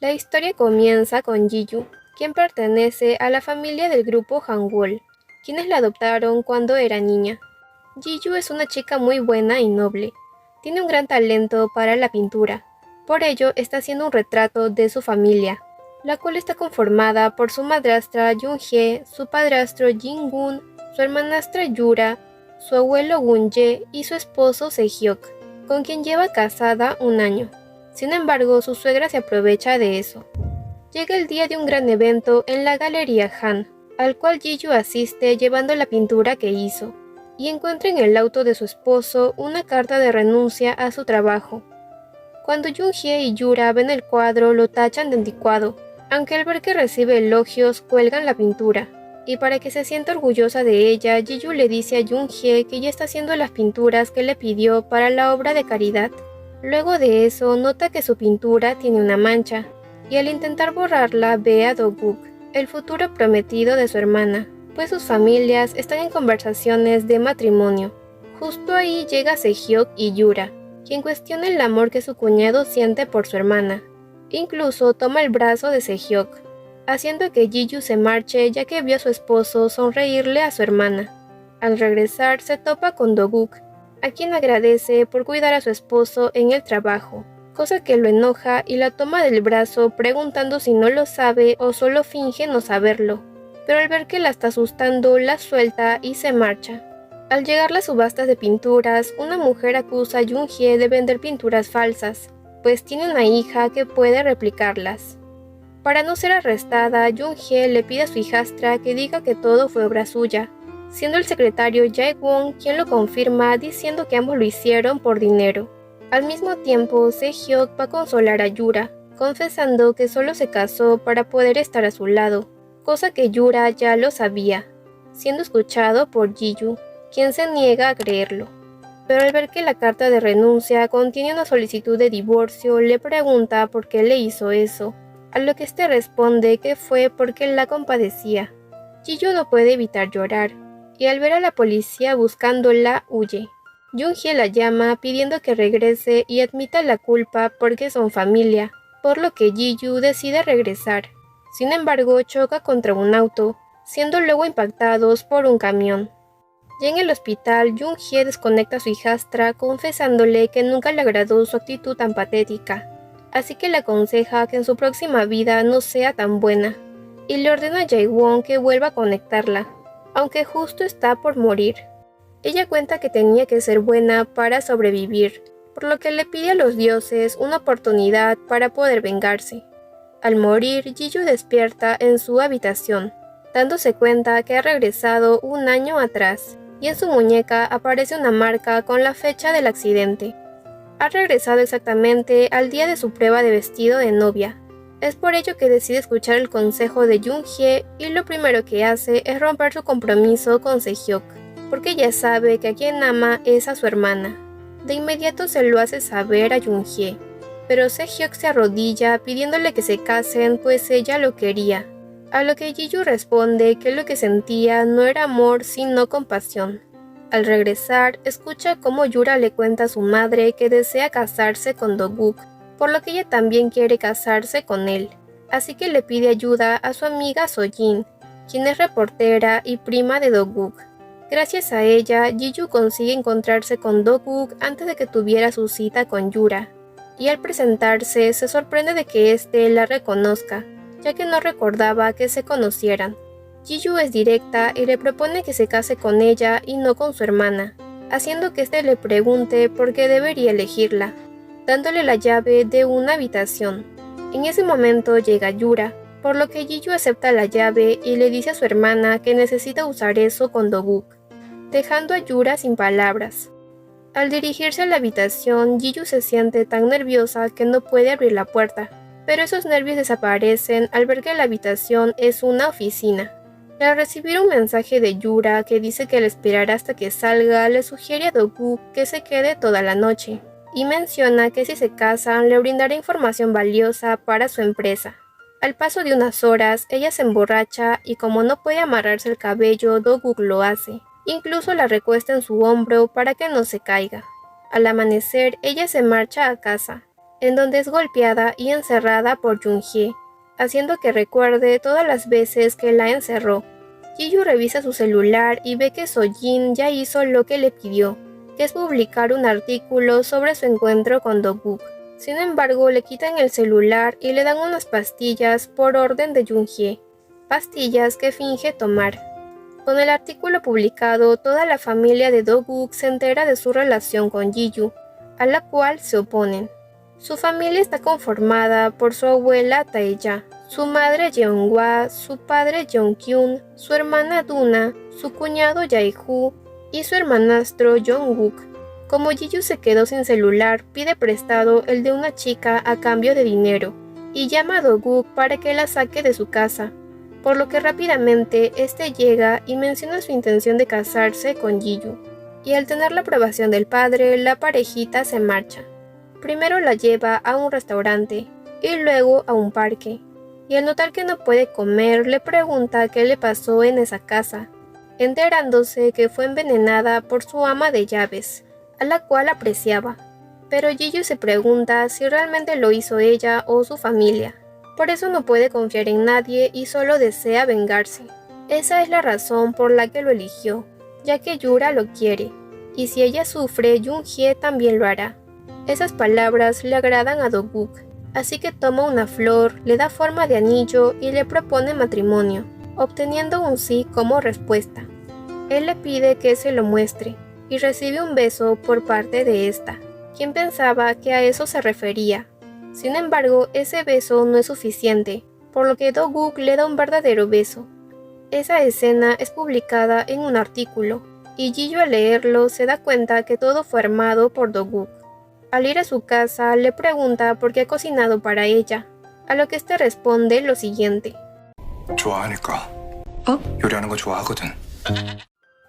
La historia comienza con Ji-Yu, quien pertenece a la familia del grupo Hangul, quienes la adoptaron cuando era niña. Ji-Yu es una chica muy buena y noble. Tiene un gran talento para la pintura. Por ello está haciendo un retrato de su familia, la cual está conformada por su madrastra Jung-hye, su padrastro Jin-gun, su hermanastra Yura, su abuelo Gun-ye y su esposo Se-hyuk, con quien lleva casada un año. Sin embargo, su suegra se aprovecha de eso. Llega el día de un gran evento en la Galería Han, al cual Ji-Yu asiste llevando la pintura que hizo, y encuentra en el auto de su esposo una carta de renuncia a su trabajo. Cuando Jung-hye y Yura ven el cuadro, lo tachan de anticuado, aunque al ver que recibe elogios, cuelgan la pintura. Y para que se sienta orgullosa de ella, Ji-Yu le dice a Jung-hye que ya está haciendo las pinturas que le pidió para la obra de caridad. Luego de eso, nota que su pintura tiene una mancha, y al intentar borrarla ve a Do-guk, el futuro prometido de su hermana, pues sus familias están en conversaciones de matrimonio. Justo ahí llega Se-hyuk y Yura, quien cuestiona el amor que su cuñado siente por su hermana. Incluso toma el brazo de Se-hyuk, haciendo que Ji-Yu se marche ya que vio a su esposo sonreírle a su hermana. Al regresar se topa con Do-guk, a quien agradece por cuidar a su esposo en el trabajo, cosa que lo enoja y la toma del brazo preguntando si no lo sabe o solo finge no saberlo, pero al ver que la está asustando la suelta y se marcha. Al llegar las subastas de pinturas, una mujer acusa a Jung-hye de vender pinturas falsas, pues tiene una hija que puede replicarlas. Para no ser arrestada, Jung-hye le pide a su hijastra que diga que todo fue obra suya, siendo el secretario Jae-won quien lo confirma diciendo que ambos lo hicieron por dinero. Al mismo tiempo, Se-hyuk va a consolar a Yura, confesando que solo se casó para poder estar a su lado, cosa que Yura ya lo sabía, siendo escuchado por Ji-Yu, quien se niega a creerlo. Pero al ver que la carta de renuncia contiene una solicitud de divorcio, le pregunta por qué le hizo eso, a lo que este responde que fue porque la compadecía. Ji-Yu no puede evitar llorar, y al ver a la policía buscándola, huye. Jung-hye la llama pidiendo que regrese y admita la culpa porque son familia, por lo que Ji-Yu decide regresar. Sin embargo, choca contra un auto, siendo luego impactados por un camión. Ya en el hospital, Jung-hye desconecta a su hijastra confesándole que nunca le agradó su actitud tan patética, así que le aconseja que en su próxima vida no sea tan buena, y le ordena a Jae-won que vuelva a conectarla, aunque justo está por morir. Ella cuenta que tenía que ser buena para sobrevivir, por lo que le pide a los dioses una oportunidad para poder vengarse. Al morir, Ji-Yu despierta en su habitación, dándose cuenta que ha regresado un año atrás, y en su muñeca aparece una marca con la fecha del accidente. Ha regresado exactamente al día de su prueba de vestido de novia. Es por ello que decide escuchar el consejo de Jung-hye y lo primero que hace es romper su compromiso con Se-hyuk, porque ella sabe que a quien ama es a su hermana. De inmediato se lo hace saber a Jung-hye, pero Se-hyuk se arrodilla pidiéndole que se casen pues ella lo quería, a lo que Ji-Yu responde que lo que sentía no era amor sino compasión. Al regresar, escucha cómo Yura le cuenta a su madre que desea casarse con Do-guk, por lo que ella también quiere casarse con él, así que le pide ayuda a su amiga So-jin, quien es reportera y prima de Do-guk. Gracias a ella, Ji-Yu consigue encontrarse con Do-guk antes de que tuviera su cita con Yura, y al presentarse se sorprende de que éste la reconozca, ya que no recordaba que se conocieran. Ji-Yu es directa y le propone que se case con ella y no con su hermana, haciendo que éste le pregunte por qué debería elegirla, dándole la llave de una habitación. En ese momento llega Yura, por lo que Ji-Yu acepta la llave y le dice a su hermana que necesita usar eso con Do-guk, dejando a Yura sin palabras. Al dirigirse a la habitación, Ji-Yu se siente tan nerviosa que no puede abrir la puerta, pero esos nervios desaparecen al ver que la habitación es una oficina. Al recibir un mensaje de Yura que dice que al esperar hasta que salga, le sugiere a Do-guk que se quede toda la noche, y menciona que si se casan le brindará información valiosa para su empresa. Al paso de unas horas, ella se emborracha y como no puede amarrarse el cabello, Do-guk lo hace. Incluso la recuesta en su hombro para que no se caiga. Al amanecer, ella se marcha a casa. en donde es golpeada y encerrada por Junhye, haciendo que recuerde todas las veces que la encerró. Ji-Yu revisa su celular y ve que Sojin ya hizo lo que le pidió, que es publicar un artículo sobre su encuentro con Do-guk. Sin embargo, le quitan el celular y le dan unas pastillas por orden de Junhye, pastillas que finge tomar. Con el artículo publicado, toda la familia de Do-guk se entera de su relación con Ji-Yu, a la cual se oponen. Su familia está conformada por su abuela Taeja, su madre Jeonghwa, su padre Jeongkyun, su hermana Duna, su cuñado Jae-Hoo y su hermanastro Jong-guk. Como Ji-Yu se quedó sin celular, pide prestado el de una chica a cambio de dinero y llama a Do-guk para que la saque de su casa, por lo que rápidamente este llega y menciona su intención de casarse con Ji-Yu. Y al tener la aprobación del padre, la parejita se marcha. Primero la lleva a un restaurante y luego a un parque, y al notar que no puede comer le pregunta qué le pasó en esa casa, enterándose que fue envenenada por su ama de llaves, a la cual apreciaba. Pero Ji-Yu se pregunta si realmente lo hizo ella o su familia, por eso no puede confiar en nadie y solo desea vengarse. Esa es la razón por la que lo eligió, ya que Yura lo quiere, y si ella sufre, Junhye también lo hará. Esas palabras le agradan a Do-guk, así que toma una flor, le da forma de anillo y le propone matrimonio, obteniendo un sí como respuesta. Él le pide que se lo muestre, y recibe un beso por parte de esta, quien pensaba que a eso se refería. Sin embargo, ese beso no es suficiente, por lo que Do-guk le da un verdadero beso. Esa escena es publicada en un artículo, y Ji-Yu al leerlo se da cuenta que todo fue armado por Do-guk. Al ir a su casa, le pregunta por qué ha cocinado para ella, a lo que este responde lo siguiente. 좋아하니까. 요리하는 거 좋아하거든.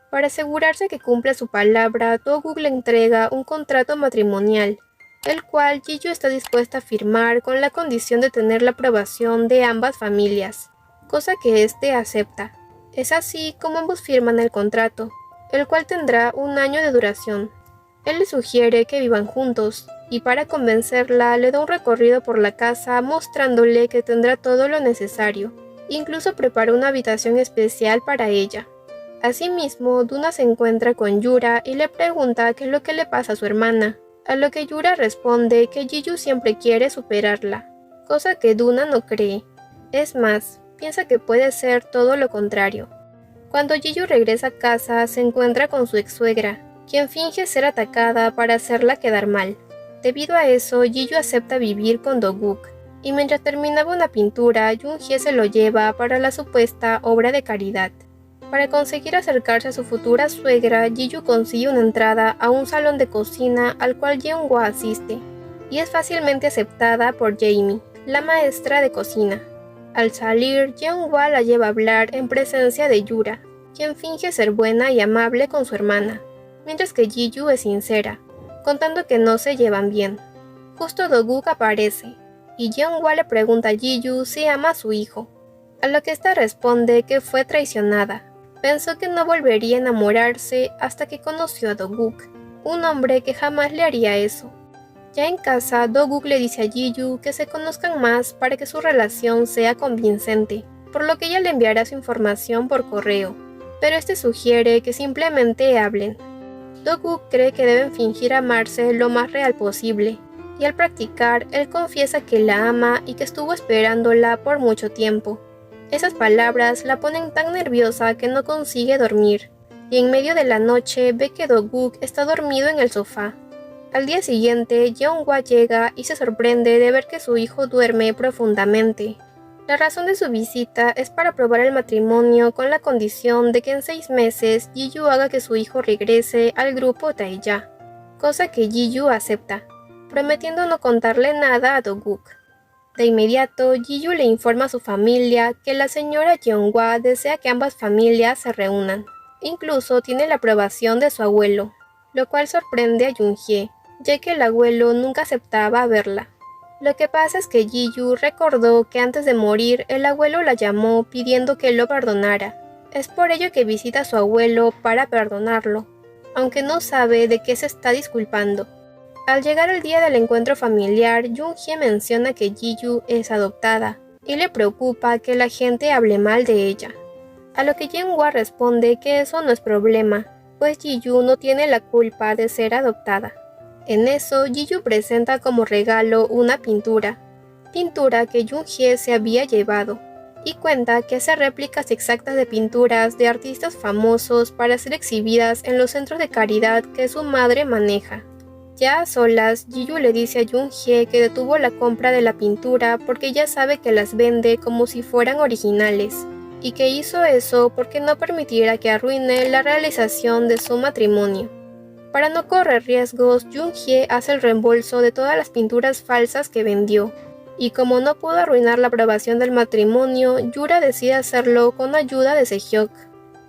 Para asegurarse que cumple su palabra, Do-guk le entrega un contrato matrimonial, el cual Ji-Yu está dispuesta a firmar con la condición de tener la aprobación de ambas familias, cosa que éste acepta. Es así como ambos firman el contrato, el cual tendrá un año de duración. Él le sugiere que vivan juntos, y para convencerla le da un recorrido por la casa mostrándole que tendrá todo lo necesario. Incluso prepara una habitación especial para ella. Asimismo, Duna se encuentra con Yura y le pregunta qué es lo que le pasa a su hermana, a lo que Yura responde que Ji-Yu siempre quiere superarla, cosa que Duna no cree. Es más, piensa que puede ser todo lo contrario. Cuando Ji-Yu regresa a casa, se encuentra con su ex-suegra, quien finge ser atacada para hacerla quedar mal. Debido a eso, Ji-Yu acepta vivir con Do-guk, y mientras terminaba una pintura, Junhye se lo lleva para la supuesta obra de caridad. Para conseguir acercarse a su futura suegra, Ji-Yu consigue una entrada a un salón de cocina al cual Jeonghwa asiste, y es fácilmente aceptada por Jamie, la maestra de cocina. Al salir, Jeonghwa la lleva a hablar en presencia de Yura, quien finge ser buena y amable con su hermana, mientras que Ji-Yu es sincera, contando que no se llevan bien. Justo Do-guk aparece, y Jeonghwa le pregunta a Ji-Yu si ama a su hijo, a lo que ésta responde que fue traicionada. Pensó que no volvería a enamorarse hasta que conoció a Do-guk, un hombre que jamás le haría eso. Ya en casa, Do-guk le dice a Ji-Yu que se conozcan más para que su relación sea convincente, por lo que ella le enviará su información por correo, pero este sugiere que simplemente hablen. Do-guk cree que deben fingir amarse lo más real posible, y al practicar, él confiesa que la ama y que estuvo esperándola por mucho tiempo. Esas palabras la ponen tan nerviosa que no consigue dormir, y en medio de la noche ve que Do-guk está dormido en el sofá. Al día siguiente, Jeonghwa llega y se sorprende de ver que su hijo duerme profundamente. La razón de su visita es para probar el matrimonio con la condición de que en 6 meses Ji-Yu haga que su hijo regrese al grupo Taeja, cosa que Ji-Yu acepta, prometiendo no contarle nada a Do-guk. De inmediato, Ji-Yu le informa a su familia que la señora Jeonghwa desea que ambas familias se reúnan. Incluso tiene la aprobación de su abuelo, lo cual sorprende a Junhye, ya que el abuelo nunca aceptaba verla. Lo que pasa es que Ji-Yu recordó que antes de morir el abuelo la llamó pidiendo que lo perdonara. Es por ello que visita a su abuelo para perdonarlo, aunque no sabe de qué se está disculpando. Al llegar el día del encuentro familiar, Jung-hye menciona que Ji-yu es adoptada y le preocupa que la gente hable mal de ella. A lo que Jae-won responde que eso no es problema, pues Ji-yu no tiene la culpa de ser adoptada. En eso, Ji-yu presenta como regalo una pintura que Jung-hye se había llevado, y cuenta que hace réplicas exactas de pinturas de artistas famosos para ser exhibidas en los centros de caridad que su madre maneja. Ya a solas, Ji-yu le dice a Jung-hye que detuvo la compra de la pintura porque ya sabe que las vende como si fueran originales, y que hizo eso porque no permitiera que arruine la realización de su matrimonio. Para no correr riesgos, Jung-hye hace el reembolso de todas las pinturas falsas que vendió, y como no pudo arruinar la aprobación del matrimonio, Yura decide hacerlo con ayuda de Sehyok,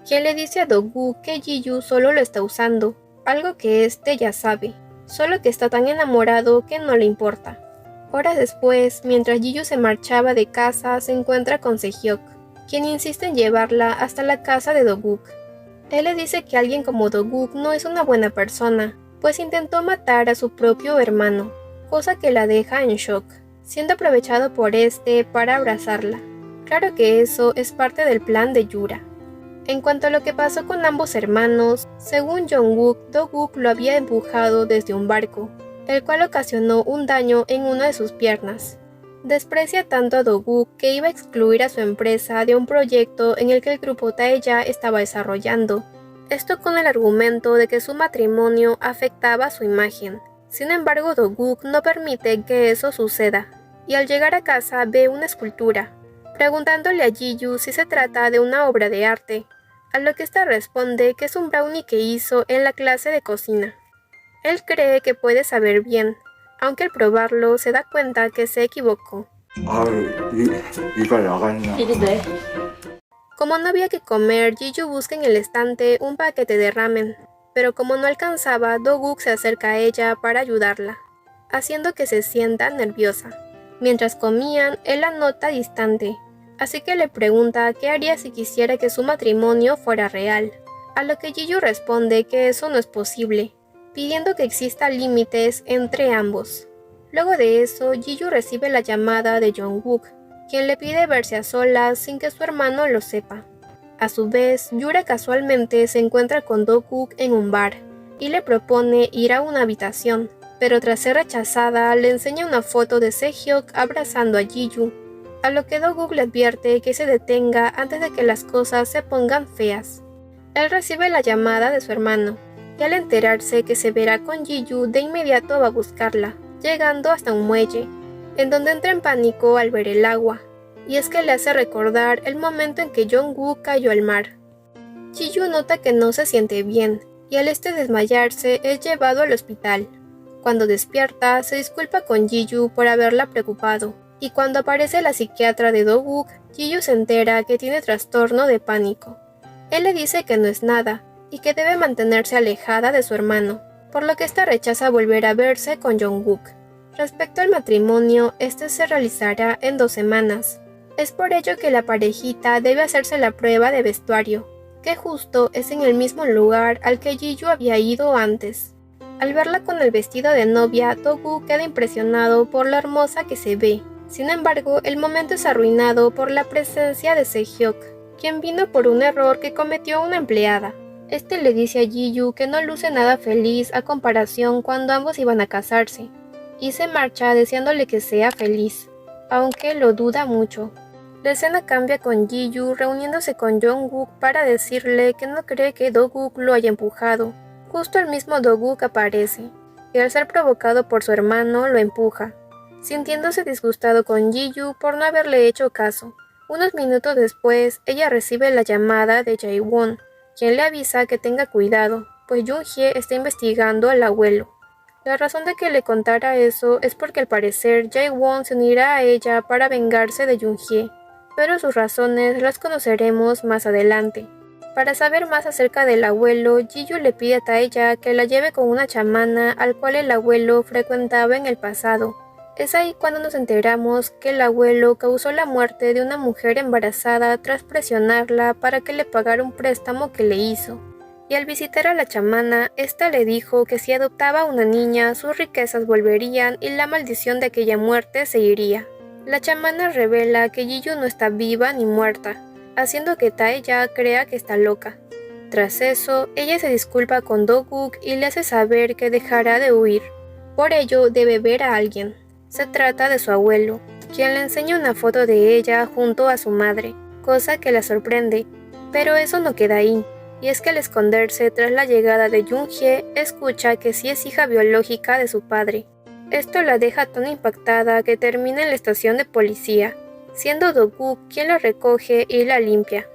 quien le dice a Do-gu que Ji-yu solo lo está usando, algo que este ya sabe, solo que está tan enamorado que no le importa. Horas después, mientras Ji-yu se marchaba de casa, se encuentra con Sehyok, quien insiste en llevarla hasta la casa de Do-guk. Él le dice que alguien como Do-guk no es una buena persona, pues intentó matar a su propio hermano, cosa que la deja en shock, siendo aprovechado por este para abrazarla. Claro que eso es parte del plan de Yura. En cuanto a lo que pasó con ambos hermanos, según Jong-wook, Do-guk lo había empujado desde un barco, el cual ocasionó un daño en una de sus piernas. Desprecia tanto a Do-guk que iba a excluir a su empresa de un proyecto en el que el grupo Taeya estaba desarrollando, esto con el argumento de que su matrimonio afectaba su imagen. Sin embargo, Do-guk no permite que eso suceda, y al llegar a casa ve una escultura, preguntándole a Ji-yu si se trata de una obra de arte, a lo que ésta responde que es un brownie que hizo en la clase de cocina. Él cree que puede saber bien, aunque al probarlo se da cuenta que se equivocó. Como no había que comer, Ji-yu busca en el estante un paquete de ramen, pero como no alcanzaba, Do-guk se acerca a ella para ayudarla, haciendo que se sienta nerviosa. Mientras comían, él la nota distante, así que le pregunta qué haría si quisiera que su matrimonio fuera real, a lo que Ji-yu responde que eso no es posible, pidiendo que existan límites entre ambos. Luego de eso, Ji-yu recibe la llamada de Jong-wook, quien le pide verse a solas sin que su hermano lo sepa. A su vez, Yura casualmente se encuentra con Do-guk en un bar y le propone ir a una habitación, pero tras ser rechazada le enseña una foto de Sehyok abrazando a Ji-yu, a lo que Do-guk le advierte que se detenga antes de que las cosas se pongan feas. Él recibe la llamada de su hermano, y al enterarse que se verá con Ji-yu de inmediato va a buscarla, llegando hasta un muelle, en donde entra en pánico al ver el agua, y es que le hace recordar el momento en que Jong-wook cayó al mar. Ji-yu nota que no se siente bien, y al desmayarse es llevado al hospital. Cuando despierta, se disculpa con Ji-yu por haberla preocupado, y cuando aparece la psiquiatra de Do-guk, Ji-yu se entera que tiene trastorno de pánico. Él le dice que no es nada, y que debe mantenerse alejada de su hermano, por lo que ésta rechaza volver a verse con Jong-wook. Respecto al matrimonio, este se realizará en 2 semanas. Es por ello que la parejita debe hacerse la prueba de vestuario, que justo es en el mismo lugar al que Ji-yu había ido antes. Al verla con el vestido de novia, Do-guk queda impresionado por lo hermosa que se ve. Sin embargo, el momento es arruinado por la presencia de Sehyok, quien vino por un error que cometió una empleada. Este le dice a Ji-yu que no luce nada feliz a comparación cuando ambos iban a casarse, y se marcha deseándole que sea feliz, aunque lo duda mucho. La escena cambia con Ji-yu reuniéndose con Jong-wook para decirle que no cree que Do-guk lo haya empujado. Justo el mismo Do-guk aparece, y al ser provocado por su hermano lo empuja, sintiéndose disgustado con Ji-yu por no haberle hecho caso. Unos minutos después, ella recibe la llamada de Jae-won, quien le avisa que tenga cuidado, pues Jung-hye está investigando al abuelo. La razón de que le contara eso es porque al parecer Jae-won se unirá a ella para vengarse de Jung-hye, pero sus razones las conoceremos más adelante. Para saber más acerca del abuelo, Ji-yu le pide a Taeya que la lleve con una chamana al cual el abuelo frecuentaba en el pasado. Es ahí cuando nos enteramos que el abuelo causó la muerte de una mujer embarazada tras presionarla para que le pagara un préstamo que le hizo, y y al visitar a la chamana, ésta le dijo que si adoptaba a una niña, sus riquezas volverían y la maldición de aquella muerte se iría. La chamana revela que Jiyu no está viva ni muerta, haciendo que Taeya crea que está loca. Tras eso, ella se disculpa con Do-guk y le hace saber que dejará de huir. Por ello, debe ver a alguien. Se trata de su abuelo, quien le enseña una foto de ella junto a su madre, cosa que la sorprende, pero eso no queda ahí, y es que al esconderse tras la llegada de Jung-hye, escucha que sí es hija biológica de su padre. Esto la deja tan impactada que termina en la estación de policía, siendo Do-guk quien la recoge y la limpia.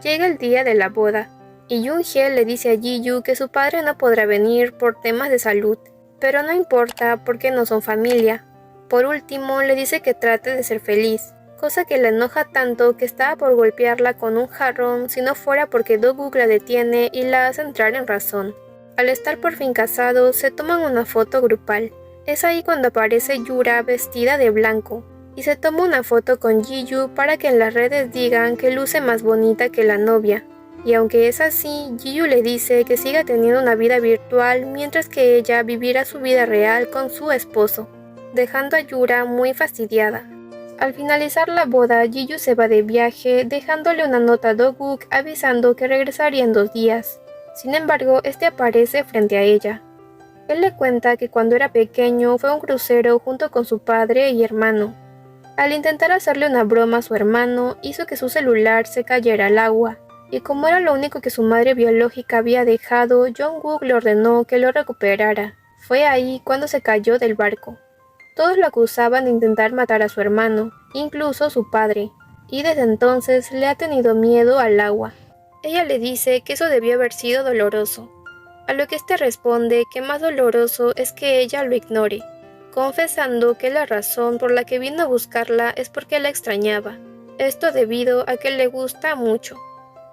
Llega el día de la boda, y Jung-hye le dice a Jiyu que su padre no podrá venir por temas de salud, pero no importa porque no son familia. Por último, le dice que trate de ser feliz, cosa que la enoja tanto que estaba por golpearla con un jarrón si no fuera porque Do-guk la detiene y la hace entrar en razón. Al estar por fin casados, se toman una foto grupal. Es ahí cuando aparece Yura vestida de blanco, y se toma una foto con Jiyu para que en las redes digan que luce más bonita que la novia. Y aunque es así, Jiyu le dice que siga teniendo una vida virtual mientras que ella vivirá su vida real con su esposo, dejando a Yura muy fastidiada. Al finalizar la boda, Jiyu se va de viaje, dejándole una nota a Do-guk avisando que regresaría en 2 días. Sin embargo, este aparece frente a ella. Él le cuenta que cuando era pequeño fue a un crucero junto con su padre y hermano. Al intentar hacerle una broma a su hermano, hizo que su celular se cayera al agua, y como era lo único que su madre biológica había dejado, Jung-guk le ordenó que lo recuperara. Fue ahí cuando se cayó del barco. Todos lo acusaban de intentar matar a su hermano, incluso su padre, y desde entonces le ha tenido miedo al agua. Ella le dice que eso debió haber sido doloroso, a lo que este responde que más doloroso es que ella lo ignore, confesando que la razón por la que vino a buscarla es porque la extrañaba, esto debido a que le gusta mucho.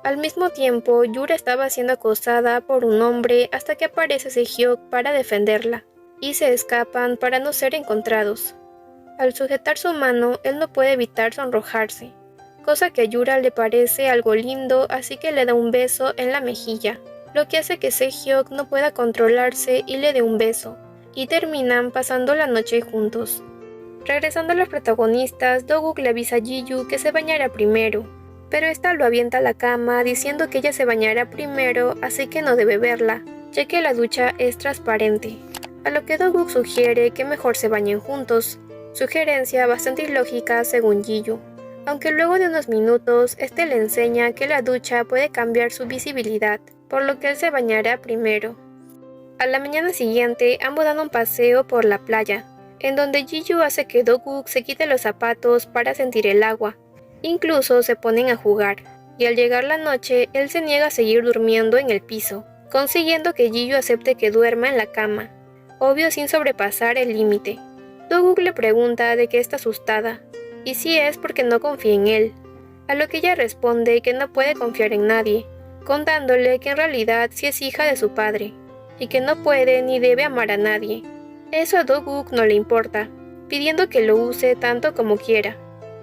Al mismo tiempo, Yura estaba siendo acosada por un hombre hasta que aparece Sehyuk para defenderla, y se escapan para no ser encontrados. Al sujetar su mano, él no puede evitar sonrojarse, cosa que a Yura le parece algo lindo, así que le da un beso en la mejilla, lo que hace que Sehyuk no pueda controlarse y le dé un beso, y terminan pasando la noche juntos. Regresando a los protagonistas, Do-guk le avisa a Jiyu que se bañará primero, pero esta lo avienta a la cama diciendo que ella se bañará primero, así que no debe verla, ya que la ducha es transparente, a lo que Do-guk sugiere que mejor se bañen juntos, sugerencia bastante ilógica según Jiyu, aunque luego de unos minutos este le enseña que la ducha puede cambiar su visibilidad, por lo que él se bañará primero. A la mañana siguiente ambos dan un paseo por la playa, en donde Jiyu hace que Do-guk se quite los zapatos para sentir el agua. Incluso se ponen a jugar, y al llegar la noche, él se niega a seguir durmiendo en el piso, consiguiendo que Jiyu acepte que duerma en la cama, obvio sin sobrepasar el límite. Do-guk le pregunta de qué está asustada, y si es porque no confía en él, a lo que ella responde que no puede confiar en nadie, contándole que en realidad sí es hija de su padre, y que no puede ni debe amar a nadie. Eso a Do-guk no le importa, pidiendo que lo use tanto como quiera.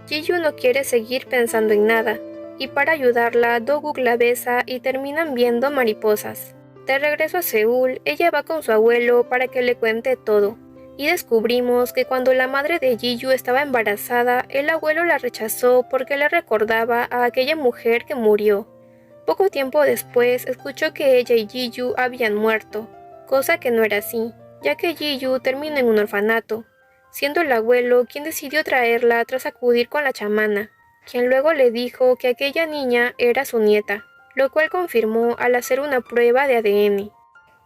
Jiyu no quiere seguir pensando en nada, y para ayudarla, Do-guk la besa y terminan viendo mariposas. De regreso a Seúl, ella va con su abuelo para que le cuente todo, y descubrimos que cuando la madre de Jiyu estaba embarazada, el abuelo la rechazó porque le recordaba a aquella mujer que murió. Poco tiempo después, escuchó que ella y Jiyu habían muerto, cosa que no era así, ya que Jiyu terminó en un orfanato, siendo el abuelo quien decidió traerla tras acudir con la chamana, quien luego le dijo que aquella niña era su nieta, lo cual confirmó al hacer una prueba de ADN.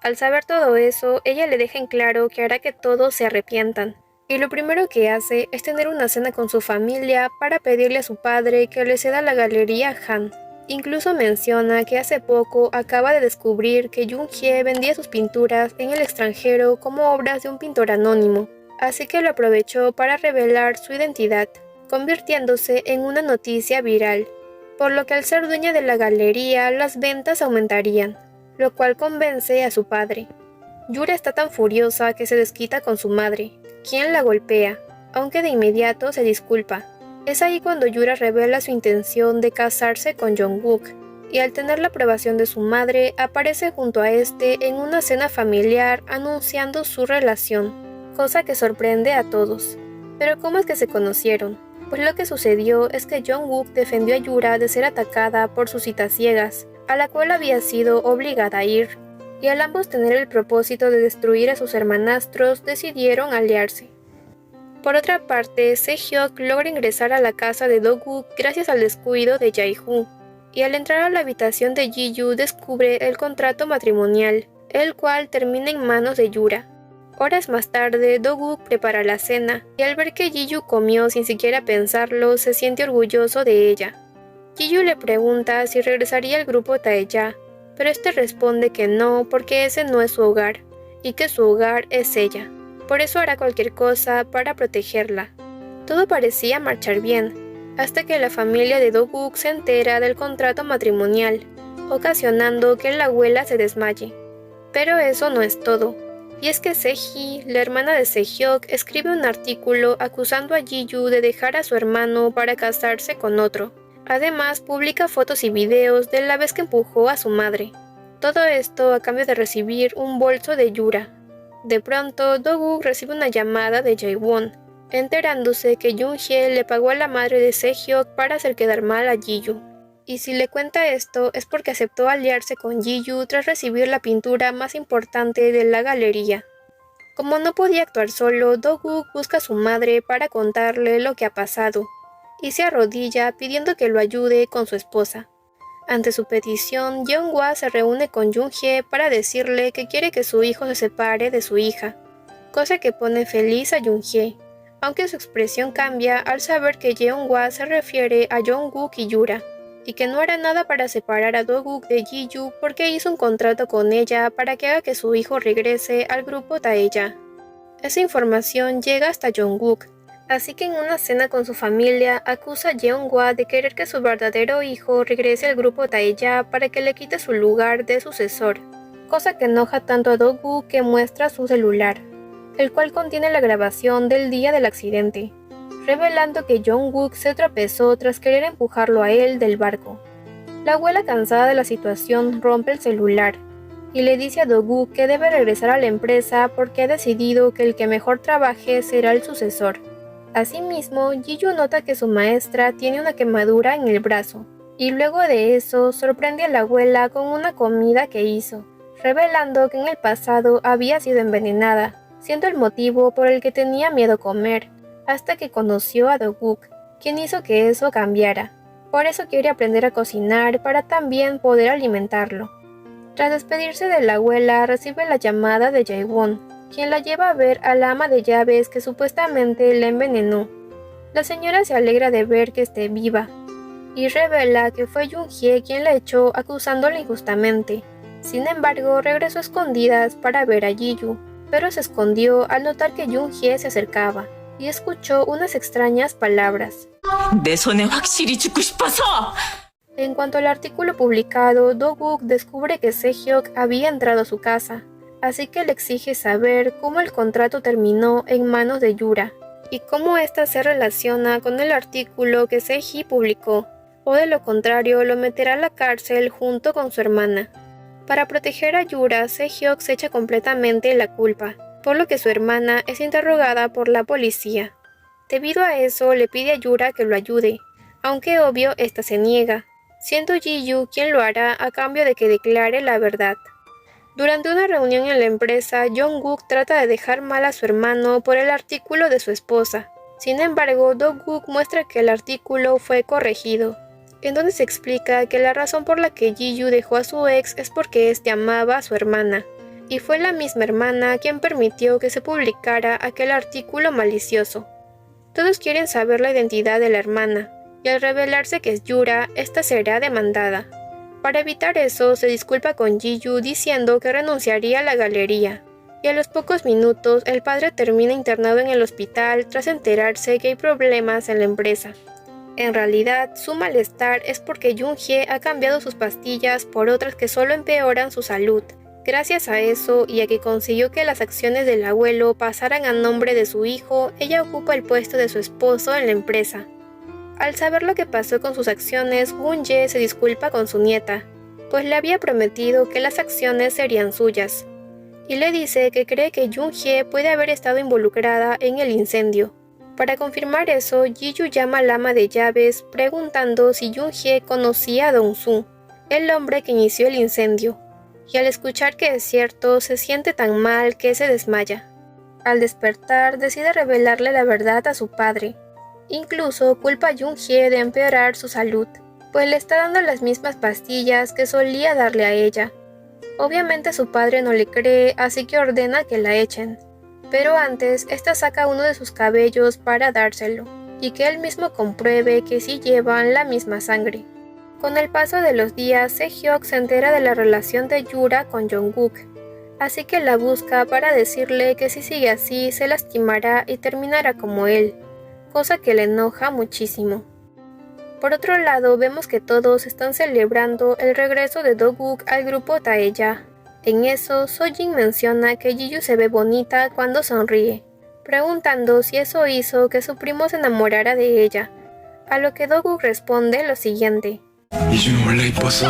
Al saber todo eso, ella le deja en claro que hará que todos se arrepientan, y lo primero que hace es tener una cena con su familia para pedirle a su padre que le ceda la galería Han. Incluso menciona que hace poco acaba de descubrir que Jung-hye vendía sus pinturas en el extranjero como obras de un pintor anónimo, así que lo aprovechó para revelar su identidad, convirtiéndose en una noticia viral, por lo que al ser dueña de la galería las ventas aumentarían, lo cual convence a su padre. Yura está tan furiosa que se desquita con su madre, quien la golpea, aunque de inmediato se disculpa. Es ahí cuando Yura revela su intención de casarse con Jung-guk, y al tener la aprobación de su madre, aparece junto a este en una cena familiar anunciando su relación, cosa que sorprende a todos. Pero ¿cómo es que se conocieron? Pues lo que sucedió es que Jung-wook defendió a Yura de ser atacada por sus citas ciegas, a la cual había sido obligada a ir, y al ambos tener el propósito de destruir a sus hermanastros, decidieron aliarse. Por otra parte, Se-hyuk logra ingresar a la casa de Do-guk gracias al descuido de Jae-hoo, y al entrar a la habitación de Ji-yu descubre el contrato matrimonial, el cual termina en manos de Yura. Horas más tarde, Do-guk prepara la cena, y al ver que Ji-yu comió sin siquiera pensarlo, se siente orgulloso de ella. Ji-yu le pregunta si regresaría al grupo Taeya, pero este responde que no porque ese no es su hogar, y que su hogar es ella. Por eso hará cualquier cosa para protegerla. Todo parecía marchar bien, hasta que la familia de Do-guk se entera del contrato matrimonial, ocasionando que la abuela se desmaye. Pero eso no es todo, y es que Se-hee, la hermana de Se-hyuk, escribe un artículo acusando a Ji-yu de dejar a su hermano para casarse con otro. Además, publica fotos y videos de la vez que empujó a su madre. Todo esto a cambio de recibir un bolso de Yura. De pronto, Do-guk recibe una llamada de Jae-won, enterándose que Jung-hye le pagó a la madre de Se-hyuk para hacer quedar mal a Ji-yu. Y si le cuenta esto es porque aceptó aliarse con Ji-yu tras recibir la pintura más importante de la galería. Como no podía actuar solo, Do-guk busca a su madre para contarle lo que ha pasado, y se arrodilla pidiendo que lo ayude con su esposa. Ante su petición, Yeon-hwa se reúne con Jung-hye para decirle que quiere que su hijo se separe de su hija, cosa que pone feliz a Jung-hye, aunque su expresión cambia al saber que Yeon-hwa se refiere a Jung-guk y Yura, y que no hará nada para separar a Do-guk de Ji-yu porque hizo un contrato con ella para que haga que su hijo regrese al grupo Taeya. Esa información llega hasta Jung-guk, así que en una cena con su familia acusa a Yeon-hwa de querer que su verdadero hijo regrese al grupo Taeya para que le quite su lugar de sucesor, cosa que enoja tanto a Do-guk que muestra su celular, el cual contiene la grabación del día del accidente, revelando que Jung-guk se tropezó tras querer empujarlo a él del barco. La abuela, cansada de la situación, rompe el celular y le dice a Do-guk que debe regresar a la empresa porque ha decidido que el que mejor trabaje será el sucesor. Asimismo, Ji-yu nota que su maestra tiene una quemadura en el brazo, y luego de eso sorprende a la abuela con una comida que hizo, revelando que en el pasado había sido envenenada, siendo el motivo por el que tenía miedo comer, hasta que conoció a Do-guk, quien hizo que eso cambiara. Por eso quiere aprender a cocinar para también poder alimentarlo. Tras despedirse de la abuela, recibe la llamada de Jae-won, quien la lleva a ver a la ama de llaves que supuestamente la envenenó. La señora se alegra de ver que esté viva, y revela que fue Jung-hye quien la echó acusándola injustamente. Sin embargo, regresó a escondidas para ver a Ji-yu, pero se escondió al notar que Jung-hye se acercaba, y escuchó unas extrañas palabras. 내 손에 확실히 죽고 싶어서! En cuanto al artículo publicado, Do-guk descubre que Se-hyuk había entrado a su casa, así que le exige saber cómo el contrato terminó en manos de Yura, y cómo ésta se relaciona con el artículo que Se-hee publicó, o de lo contrario lo meterá a la cárcel junto con su hermana. Para proteger a Yura, Se-hyuk se echa completamente la culpa, por lo que su hermana es interrogada por la policía. Debido a eso, le pide a Yura que lo ayude, aunque obvio ésta se niega, siendo Ji-yu quien lo hará a cambio de que declare la verdad. Durante una reunión en la empresa, Jung-guk trata de dejar mal a su hermano por el artículo de su esposa. Sin embargo, Do-guk muestra que el artículo fue corregido, en donde se explica que la razón por la que Ji-yu dejó a su ex es porque éste amaba a su hermana, y fue la misma hermana quien permitió que se publicara aquel artículo malicioso. Todos quieren saber la identidad de la hermana, y al revelarse que es Yura, esta será demandada. Para evitar eso, se disculpa con Ji-yu diciendo que renunciaría a la galería, y a los pocos minutos el padre termina internado en el hospital tras enterarse que hay problemas en la empresa. En realidad, su malestar es porque Jung-hye ha cambiado sus pastillas por otras que solo empeoran su salud. Gracias a eso y a que consiguió que las acciones del abuelo pasaran a nombre de su hijo, ella ocupa el puesto de su esposo en la empresa. al saber lo que pasó con sus acciones, Woon-jae se disculpa con su nieta, pues le había prometido que las acciones serían suyas, y le dice que cree que Yoon-hye puede haber estado involucrada en el incendio. Para confirmar eso, Ji-yu llama al ama de llaves preguntando si Yoon-hye conocía a Dong-soo, el hombre que inició el incendio, y al escuchar que es cierto, se siente tan mal que se desmaya. Al despertar, decide revelarle la verdad a su padre. Incluso culpa a Yoon-hye de empeorar su salud, pues le está dando las mismas pastillas que solía darle a ella. Obviamente su padre no le cree, así que ordena que la echen. Pero antes, esta saca uno de sus cabellos para dárselo, y que él mismo compruebe que sí llevan la misma sangre. Con el paso de los días, Se-hyuk se entera de la relación de Yura con Jong-guk, así que la busca para decirle que si sigue así se lastimará y terminará como él, cosa que le enoja muchísimo. Por otro lado, vemos que todos están celebrando el regreso de Do-guk al grupo Taeya. En eso, So-jin menciona que Ji-yu se ve bonita cuando sonríe, preguntando si eso hizo que su primo se enamorara de ella, a lo que Do-guk responde lo siguiente. 이준은 원래 이뻤어.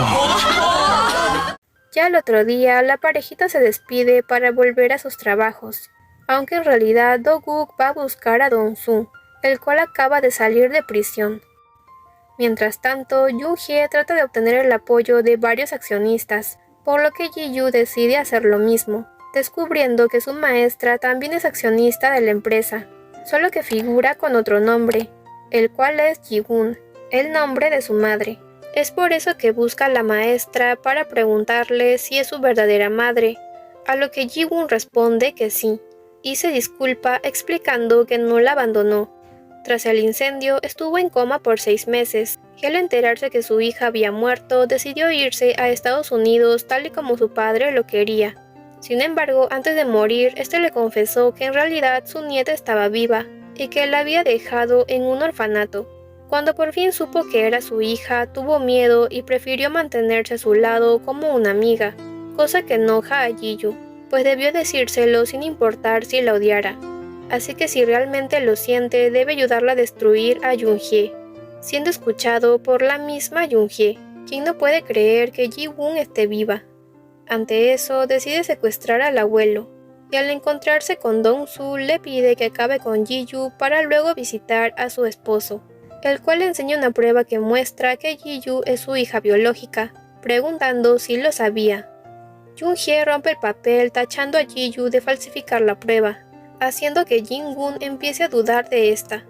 Ya el otro día, la parejita se despide para volver a sus trabajos, aunque en realidad Do-guk va a buscar a Dong-soo, el cual acaba de salir de prisión. Mientras tanto, Yoon-hye trata de obtener el apoyo de varios accionistas, por lo que Ji-yu decide hacer lo mismo, descubriendo que su maestra también es accionista de la empresa, solo que figura con otro nombre, el cual es Ji-woon, el nombre de su madre. Es por eso que busca a la maestra para preguntarle si es su verdadera madre, a lo que Ji-woon responde que sí, y se disculpa explicando que no la abandonó. Tras el incendio, estuvo en coma por 6 meses, y al enterarse que su hija había muerto, decidió irse a Estados Unidos tal y como su padre lo quería. Sin embargo, antes de morir, este le confesó que en realidad su nieta estaba viva, y que la había dejado en un orfanato. Cuando por fin supo que era su hija, tuvo miedo y prefirió mantenerse a su lado como una amiga, cosa que enoja a Ji-yu, pues debió decírselo sin importar si la odiara. Así que si realmente lo siente, debe ayudarla a destruir a Yoon-hye, siendo escuchado por la misma Yoon-hye, quien no puede creer que Ji-woon esté viva. Ante eso, decide secuestrar al abuelo, y al encontrarse con Dong-soo le pide que acabe con Ji-yu para luego visitar a su esposo, el cual le enseña una prueba que muestra que Ji-yu es su hija biológica, preguntando si lo sabía. Yoon-hye rompe el papel tachando a Ji-yu de falsificar la prueba, haciendo que Jin-woon empiece a dudar de esta.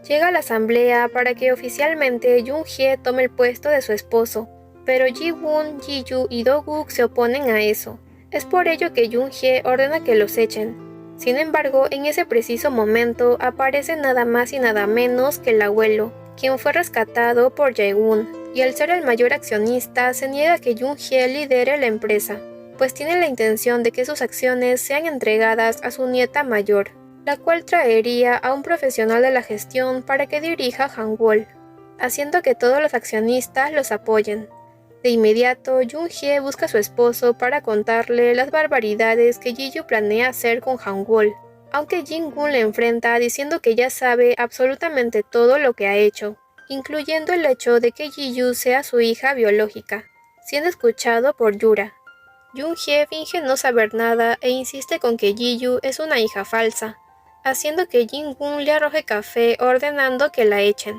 Llega a la asamblea para que oficialmente Yoon-hye tome el puesto de su esposo, pero Ji-woon, Ji-yu y Do-guk se oponen a eso. Es por ello que Yoon-hye ordena que los echen. Sin embargo, en ese preciso momento aparece nada más y nada menos que el abuelo, quien fue rescatado por Jae-woon, y al ser el mayor accionista se niega a que Yoon-hye lidere la empresa, pues tiene la intención de que sus acciones sean entregadas a su nieta mayor, la cual traería a un profesional de la gestión para que dirija Hangwol, haciendo que todos los accionistas los apoyen. De inmediato, Yoon-hye busca a su esposo para contarle las barbaridades que Ji-yu planea hacer con Hangwol, aunque Jin-woon le enfrenta diciendo que ya sabe absolutamente todo lo que ha hecho, incluyendo el hecho de que Ji-yu sea su hija biológica, siendo escuchado por Yura. Yoon-hye finge no saber nada e insiste con que Ji-yu es una hija falsa, haciendo que Jin-woon le arroje café ordenando que la echen.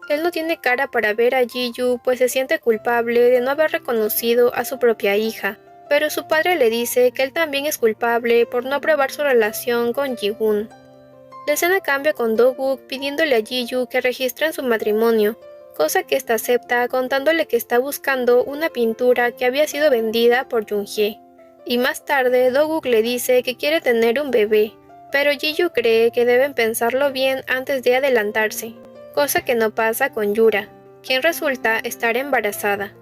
Él no tiene cara para ver a Ji-yu pues se siente culpable de no haber reconocido a su propia hija, pero su padre le dice que él también es culpable por no aprobar su relación con Ji-woon. La escena cambia con Do-guk pidiéndole a Ji-yu que registren su matrimonio, cosa que ésta acepta contándole que está buscando una pintura que había sido vendida por Yoon-hye. Y más tarde Do-guk le dice que quiere tener un bebé, pero Ji-yu cree que deben pensarlo bien antes de adelantarse, cosa que no pasa con Yura, quien resulta estar embarazada.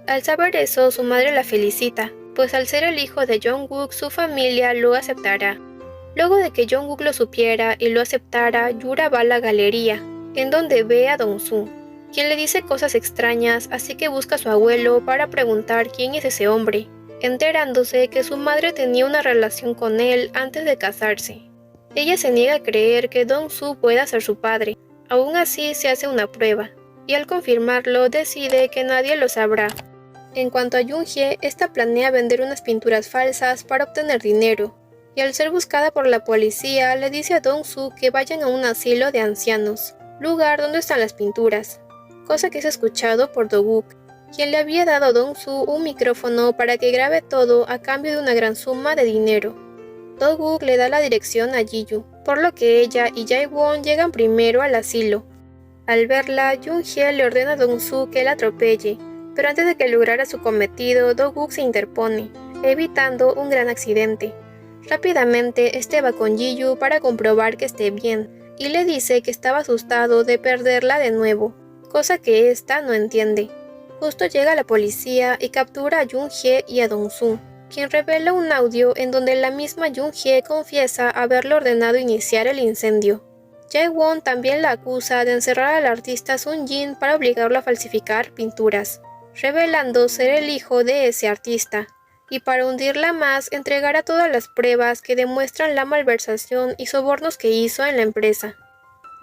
Al saber eso, su madre la felicita, pues al ser el hijo de Jong-guk su familia lo aceptará. Luego de que Jong-guk lo supiera y lo aceptara, Yura va a la galería, en donde ve a Dong-soo, quien le dice cosas extrañas, así que busca a su abuelo para preguntar quién es ese hombre, enterándose que su madre tenía una relación con él antes de casarse. Ella se niega a creer que Dong-soo pueda ser su padre, Aún así se hace una prueba, y al confirmarlo decide que nadie lo sabrá. En cuanto a Yoonhye, esta planea vender unas pinturas falsas para obtener dinero, y al ser buscada por la policía le dice a Dong-soo que vayan a un asilo de ancianos, lugar donde están las pinturas, cosa que es escuchado por Do-guk, quien le había dado a Dong-soo un micrófono para que grabe todo a cambio de una gran suma de dinero. Do-guk le da la dirección a Ji-yu, por lo que ella y Jae-won llegan primero al asilo. Al verla, Yoonhye le ordena a Dong-soo que la atropelle, pero antes de que lograra su cometido, Do-guk se interpone, evitando un gran accidente. Rápidamente, este va con Ji-yu para comprobar que esté bien, y le dice que estaba asustado de perderla de nuevo, cosa que ésta no entiende. Justo llega la policía y captura a Yoonhye y a Dong-soo, quien revela un audio en donde la misma Yoonhye confiesa haberle ordenado iniciar el incendio. Jae-won también la acusa de encerrar al artista Sun-jin para obligarlo a falsificar pinturas, revelando ser el hijo de ese artista, y para hundirla más entregará todas las pruebas que demuestran la malversación y sobornos que hizo en la empresa.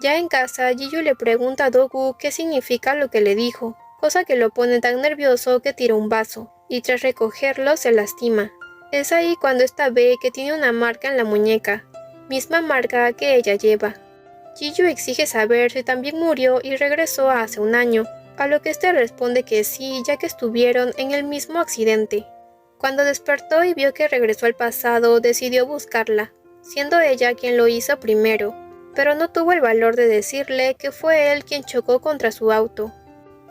Ya en casa, Ji-yu le pregunta a Do-guk qué significa lo que le dijo, cosa que lo pone tan nervioso que tira un vaso, y tras recogerlo se lastima. Es ahí cuando ésta ve que tiene una marca en la muñeca, misma marca que ella lleva. Ji-yu exige saber si también murió y regresó hace un año, a lo que este responde que sí, ya que estuvieron en el mismo accidente. Cuando despertó y vio que regresó al pasado, decidió buscarla, siendo ella quien lo hizo primero, pero no tuvo el valor de decirle que fue él quien chocó contra su auto.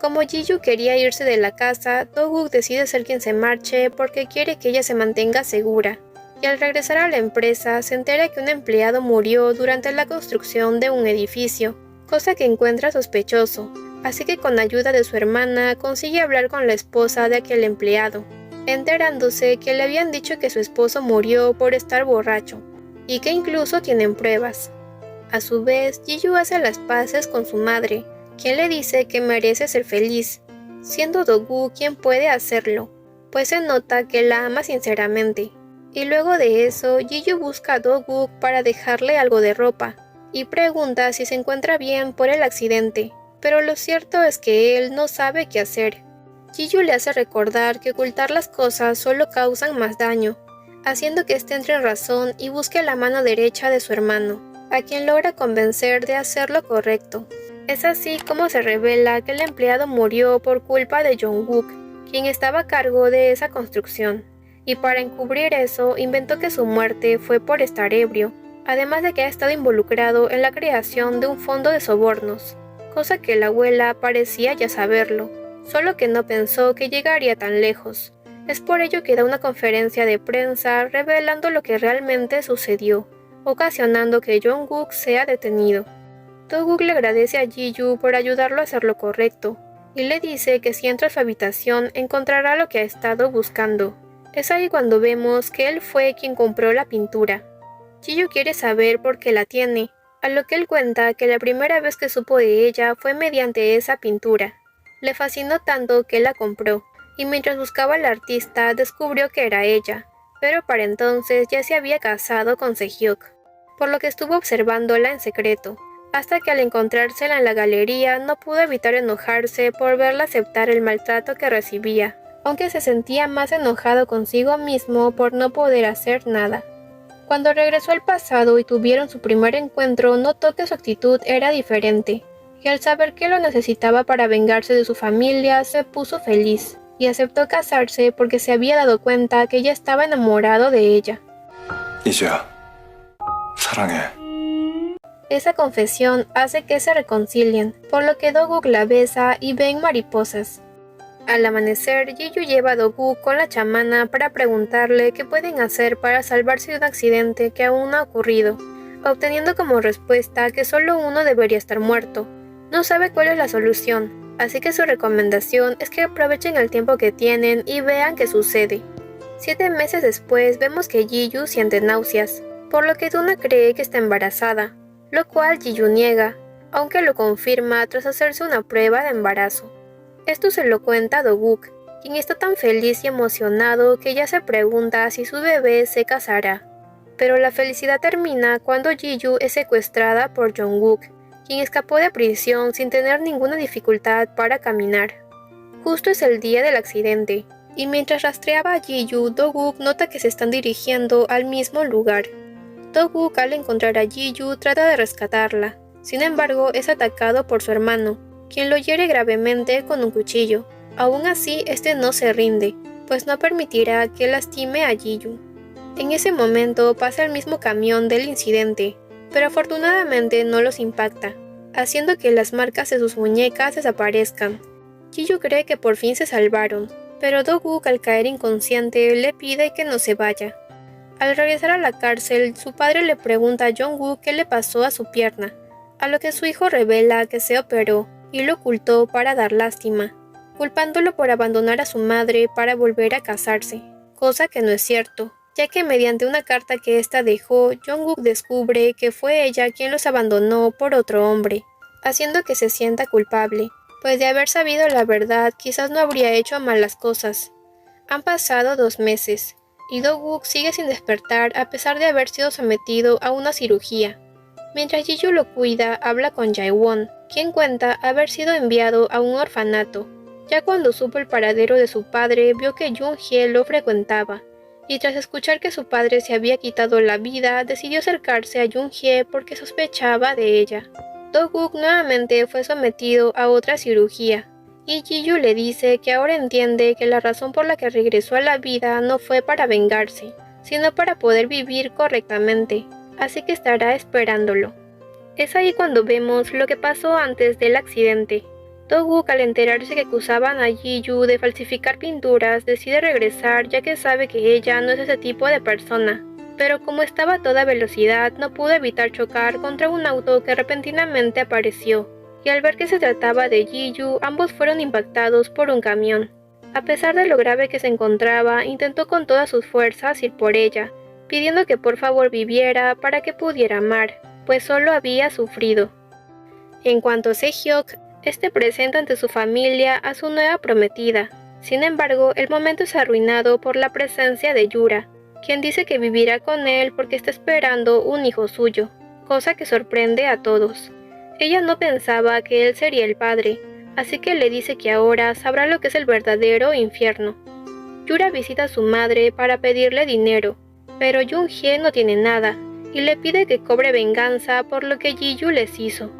Como Ji-yu quería irse de la casa, Do-guk decide ser quien se marche porque quiere que ella se mantenga segura, y al regresar a la empresa se entera que un empleado murió durante la construcción de un edificio, cosa que encuentra sospechoso, así que con ayuda de su hermana consigue hablar con la esposa de aquel empleado, enterándose que le habían dicho que su esposo murió por estar borracho, y que incluso tienen pruebas. A su vez, Ji-yu hace las paces con su madre, quien le dice que merece ser feliz, siendo Do-guk quien puede hacerlo, pues se nota que la ama sinceramente. Y luego de eso, Ji-yu busca a Do-guk para dejarle algo de ropa, y pregunta si se encuentra bien por el accidente, pero lo cierto es que él no sabe qué hacer. Ji-yu le hace recordar que ocultar las cosas solo causan más daño, haciendo que éste entre en razón y busque la mano derecha de su hermano, a quien logra convencer de hacer lo correcto. Es así como se revela que el empleado murió por culpa de Jong-wook, quien estaba a cargo de esa construcción, y para encubrir eso inventó que su muerte fue por estar ebrio, además de que ha estado involucrado en la creación de un fondo de sobornos, cosa que la abuela parecía ya saberlo, solo que no pensó que llegaría tan lejos. Es por ello que da una conferencia de prensa revelando lo que realmente sucedió, ocasionando que Jong-wook sea detenido. Do-guk le agradece a Ji-yu por ayudarlo a hacer lo correcto, y le dice que si entra a su habitación encontrará lo que ha estado buscando. Es ahí cuando vemos que él fue quien compró la pintura. Ji-yu quiere saber por qué la tiene, a lo que él cuenta que la primera vez que supo de ella fue mediante esa pintura. Le fascinó tanto que la compró, y mientras buscaba al artista descubrió que era ella, pero para entonces ya se había casado con Se-hyuk, por lo que estuvo observándola en secreto, hasta que al encontrársela en la galería no pudo evitar enojarse por verla aceptar el maltrato que recibía, aunque se sentía más enojado consigo mismo por no poder hacer nada. Cuando regresó al pasado y tuvieron su primer encuentro, notó que su actitud era diferente, y al saber que lo necesitaba para vengarse de su familia, se puso feliz, y aceptó casarse porque se había dado cuenta que ya estaba enamorado de ella. 이제야 사랑해. Esa confesión hace que se reconcilien, por lo que Do-guk la besa y ven mariposas. Al amanecer, Ji-yu lleva a Do-guk con la chamana para preguntarle qué pueden hacer para salvarse de un accidente que aún no ha ocurrido, obteniendo como respuesta que solo uno debería estar muerto. No sabe cuál es la solución, así que su recomendación es que aprovechen el tiempo que tienen y vean qué sucede. 7 meses después vemos que Ji-yu siente náuseas, por lo que Duna cree que está embarazada, lo cual Ji-yu niega, aunque lo confirma tras hacerse una prueba de embarazo. Esto se lo cuenta a Do-guk, quien está tan feliz y emocionado que ya se pregunta si su bebé se casará. Pero la felicidad termina cuando Ji-yu es secuestrada por Jong-wook, quien escapó de prisión sin tener ninguna dificultad para caminar. Justo es el día del accidente, y mientras rastreaba a Ji-Yu, Do-Guk nota que se están dirigiendo al mismo lugar. Do-Guk, al encontrar a Ji-Yu, trata de rescatarla. Sin embargo, es atacado por su hermano, quien lo hiere gravemente con un cuchillo. Aún así, este no se rinde, pues no permitirá que lastime a Ji-Yu. En ese momento pasa el mismo camión del incidente, pero afortunadamente no los impacta, haciendo que las marcas de sus muñecas desaparezcan. Ji-Yu cree que por fin se salvaron, pero Do-Guk, al caer inconsciente, le pide que no se vaya. Al regresar a la cárcel, su padre le pregunta a Jong-Wook qué le pasó a su pierna, a lo que su hijo revela que se operó y lo ocultó para dar lástima, culpándolo por abandonar a su madre para volver a casarse, cosa que no es cierto, ya que mediante una carta que ésta dejó, Jong-Wook descubre que fue ella quien los abandonó por otro hombre, haciendo que se sienta culpable, pues de haber sabido la verdad quizás no habría hecho malas cosas. Han pasado 2 meses, y Do-Guk sigue sin despertar a pesar de haber sido sometido a una cirugía. Mientras Ji-Yu lo cuida, habla con Jae-won, quien cuenta haber sido enviado a un orfanato. Ya cuando supo el paradero de su padre, vio que Jung-hye lo frecuentaba, y tras escuchar que su padre se había quitado la vida, decidió acercarse a Jung-hye porque sospechaba de ella. Do-Guk nuevamente fue sometido a otra cirugía, y Ji-Yu le dice que ahora entiende que la razón por la que regresó a la vida no fue para vengarse, sino para poder vivir correctamente, así que estará esperándolo. Es ahí cuando vemos lo que pasó antes del accidente. Do-Guk, al enterarse que acusaban a Ji-Yu de falsificar pinturas, decide regresar ya que sabe que ella no es ese tipo de persona. Pero como estaba a toda velocidad, no pudo evitar chocar contra un auto que repentinamente apareció, y al ver que se trataba de Ji-Yu, ambos fueron impactados por un camión. A pesar de lo grave que se encontraba, intentó con todas sus fuerzas ir por ella, pidiendo que por favor viviera para que pudiera amar, pues solo había sufrido. En cuanto a Se-hyuk, este presenta ante su familia a su nueva prometida. Sin embargo, el momento es arruinado por la presencia de Yura, quien dice que vivirá con él porque está esperando un hijo suyo, cosa que sorprende a todos. Ella no pensaba que él sería el padre, así que le dice que ahora sabrá lo que es el verdadero infierno. Yura visita a su madre para pedirle dinero, pero Jung-hye no tiene nada, y le pide que cobre venganza por lo que Ji-Yu les hizo.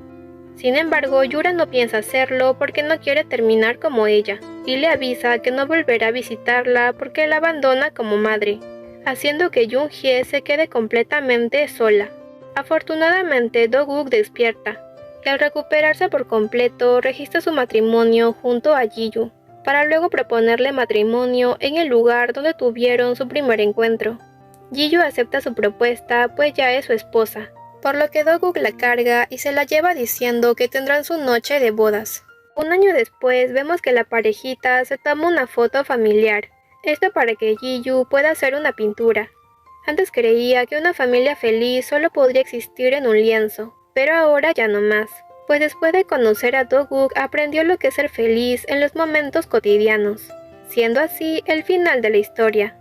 Sin embargo, Yura no piensa hacerlo porque no quiere terminar como ella, y le avisa que no volverá a visitarla porque la abandona como madre, haciendo que Jung-hye se quede completamente sola. Afortunadamente, Do-Guk despierta, y al recuperarse por completo, registra su matrimonio junto a Ji-Yu, para luego proponerle matrimonio en el lugar donde tuvieron su primer encuentro. Ji-Yu acepta su propuesta pues ya es su esposa, por lo que Do-Guk la carga y se la lleva diciendo que tendrán su noche de bodas. Un año después vemos que la parejita se toma una foto familiar, esto para que Ji-Yu pueda hacer una pintura. Antes creía que una familia feliz solo podría existir en un lienzo, pero ahora ya no más, pues después de conocer a Do-Guk aprendió lo que es ser feliz en los momentos cotidianos, siendo así el final de la historia.